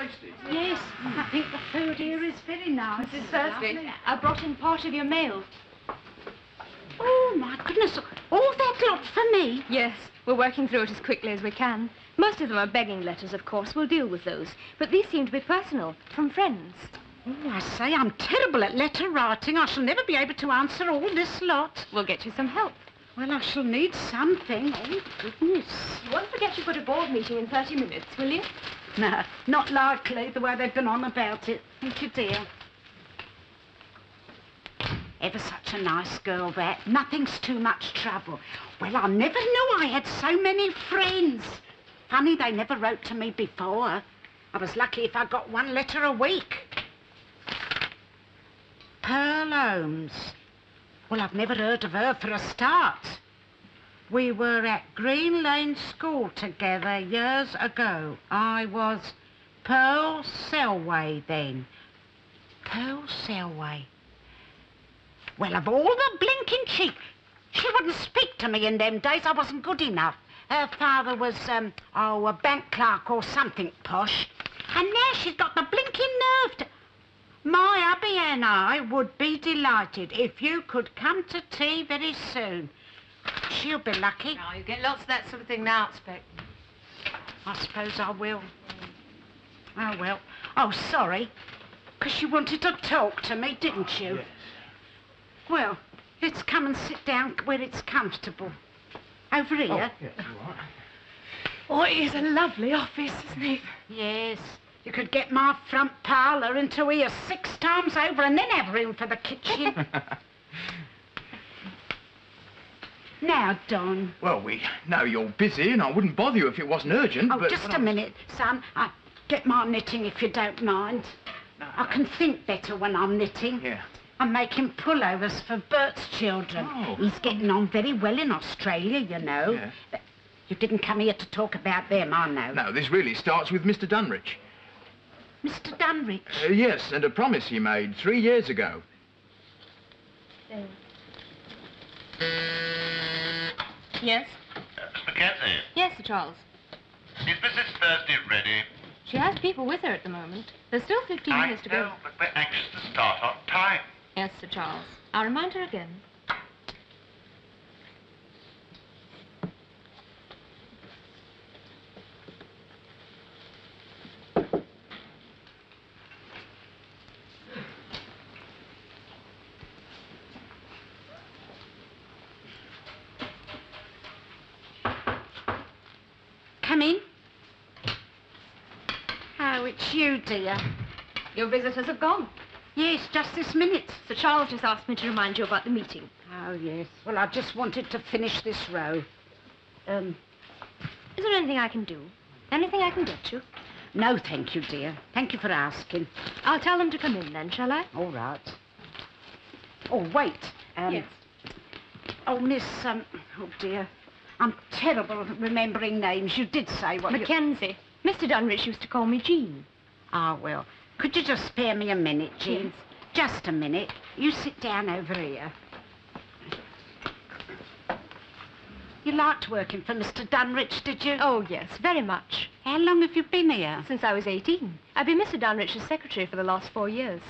tasty? Yes, I think the food here is very nice. Mrs. Thursby, I brought in part of your mail. Oh, my goodness. All that lot for me? Yes, we're working through it as quickly as we can. Most of them are begging letters, of course. We'll deal with those. But these seem to be personal, from friends. Oh, I say, I'm terrible at letter writing. I shall never be able to answer all this lot. We'll get you some help. Well, I shall need something. Oh, goodness. You won't forget you've got a board meeting in 30 minutes, will you? No, not likely, the way they've gone on about it. Thank you, dear. Ever such a nice girl, that. Nothing's too much trouble. Well, I never knew I had so many friends. Funny they never wrote to me before. I was lucky if I got one letter a week. Pearl Holmes. Well, I've never heard of her for a start. We were at Green Lane School together years ago. I was Pearl Selway then. Pearl Selway. Well, of all the blinking cheek, she wouldn't speak to me in them days. I wasn't good enough. Her father was, a bank clerk or something posh. And now she's got the blinking nerve to... My hubby and I would be delighted if you could come to tea very soon. She'll be lucky. No, you get lots of that sort of thing now, expect. I suppose I will. Oh, well. Oh, sorry. Because you wanted to talk to me, didn't you? Yes. Well, let's come and sit down where it's comfortable. Over here? Oh, yes, all right. Oh, it is a lovely office, isn't it? Yes. You could get my front parlour into here 6 times over and then have room for the kitchen. Now, Don. Well, we know you're busy, and I wouldn't bother you if it wasn't urgent, Oh, but... just a minute, son. I get my knitting if you don't mind. No, I can think better when I'm knitting. Yeah. I'm making pullovers for Bert's children. Oh. He's getting on very well in Australia, you know. Yeah. But you didn't come here to talk about them, I know. No, this really starts with Mr. Dunrich. Mr. Dunrich? Yes, and a promise he made 3 years ago. Yes? Mr. Kathleen, Yes, Sir Charles. is Mrs. Thursby ready? She has people with her at the moment. There's still 15 minutes to I go. know, but we're anxious to start on time. Yes, Sir Charles. I'll remind her again. Come in. Oh, it's you, dear. Your visitors have gone. Yes, just this minute. Sir Charles just asked me to remind you about the meeting. Oh, yes. Well, I just wanted to finish this row. Is there anything I can do? Anything I can get you? No, thank you, dear. Thank you for asking. I'll tell them to come in then, shall I? All right. Oh, wait. Yes. Oh, Miss, oh, dear. I'm terrible at remembering names. You did say what Mackenzie. Mr. Dunrich used to call me Jean. Ah, well, could you just spare me a minute, Jean? Yes. Just a minute. You sit down over here. You liked working for Mr. Dunrich, did you? Oh, yes, very much. How long have you been here? Since I was 18. I've been Mr. Dunrich's secretary for the last 4 years.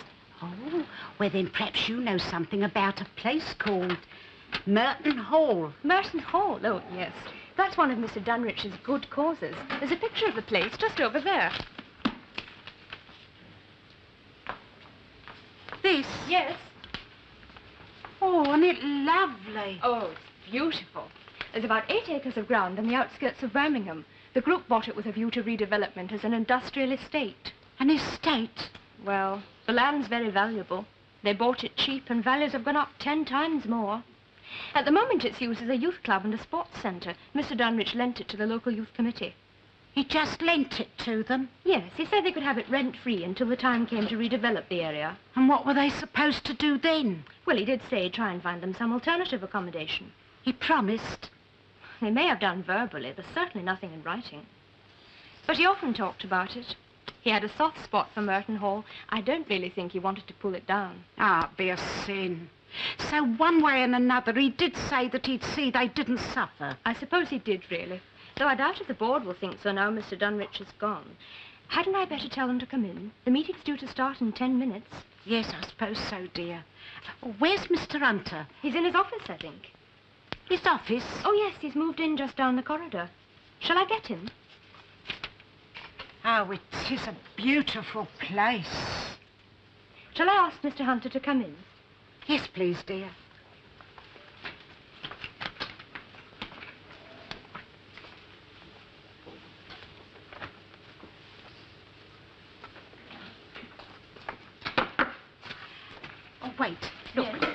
Oh, well, then perhaps you know something about a place called Merton Hall. Merton Hall? Oh, yes. That's one of Mr. Dunrich's good causes. There's a picture of the place just over there. This? Yes. Oh, isn't it lovely? Oh, it's beautiful. There's about 8 acres of ground on the outskirts of Birmingham. The group bought it with a view to redevelopment as an industrial estate. An estate? Well, the land's very valuable. They bought it cheap and values have gone up 10 times more. At the moment it's used as a youth club and a sports centre. Mr. Dunrich lent it to the local youth committee. He just lent it to them? Yes, he said they could have it rent-free until the time came to redevelop the area. And what were they supposed to do then? Well, he did say he'd try and find them some alternative accommodation. He promised? They may have done verbally. There's certainly nothing in writing. But he often talked about it. He had a soft spot for Merton Hall. I don't really think he wanted to pull it down. Ah, it'd be a sin. So one way and another, he did say that he'd see they didn't suffer. I suppose he did, really. Though I doubt if the board will think so now Mr. Dunrich is gone. Hadn't I better tell them to come in? The meeting's due to start in 10 minutes. Yes, I suppose so, dear. Where's Mr. Hunter? He's in his office, I think. His office? Oh, yes, he's moved in just down the corridor. Shall I get him? Oh, it is a beautiful place. Shall I ask Mr. Hunter to come in? Yes, please, dear. Oh, wait. Look. Yes.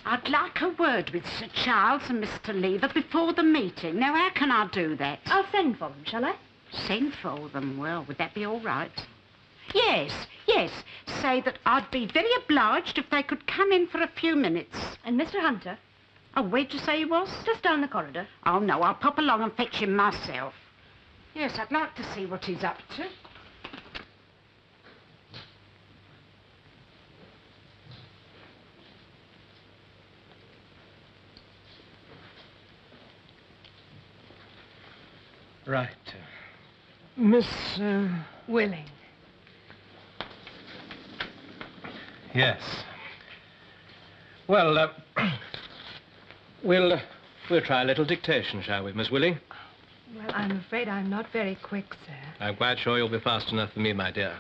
I'd like a word with Sir Charles and Mr. Lever before the meeting. Now, how can I do that? I'll send for them, shall I? Send for them? Well, would that be all right? Yes, yes. Say that I'd be very obliged if they could come in for a few minutes. And Mr. Hunter? Oh, where'd you say he was? Just down the corridor. Oh, no, I'll pop along and fetch him myself. Yes, I'd like to see what he's up to. Right. Miss, Willing. Yes. Well, we'll try a little dictation, shall we, Miss Willing? Well, I'm afraid I'm not very quick, sir. I'm quite sure you'll be fast enough for me, my dear.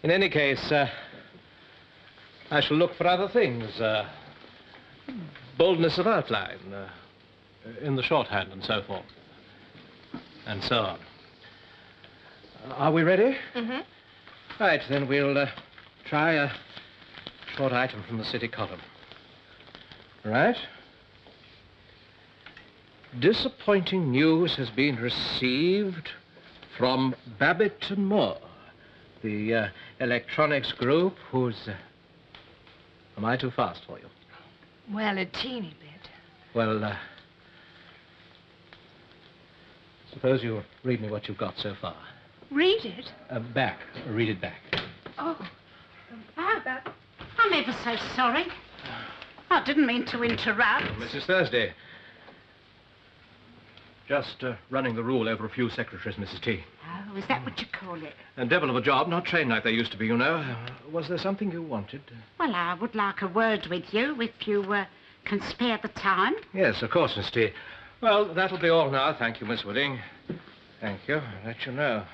In any case, I shall look for other things. Boldness of outline, in the shorthand and so forth. And so on. Are we ready? Mm-hmm. Right, then we'll try a short item from the city column. Right? Disappointing news has been received from Babbitt and Moore, the electronics group whose... Am I too fast for you? Well, a teeny bit. Well, suppose you read me what you've got so far. Read it. Back. Read it back. Oh. I'm ever so sorry. I didn't mean to interrupt. Mrs. Thursday. Just running the rule over a few secretaries, Mrs. T. Oh, is that what you call it? A devil of a job, not trained like they used to be, you know. Was there something you wanted? Well, I would like a word with you if you can spare the time. Yes, of course, Miss T. Well, that'll be all now. Thank you, Miss Wooding. Thank you. I'll let you know.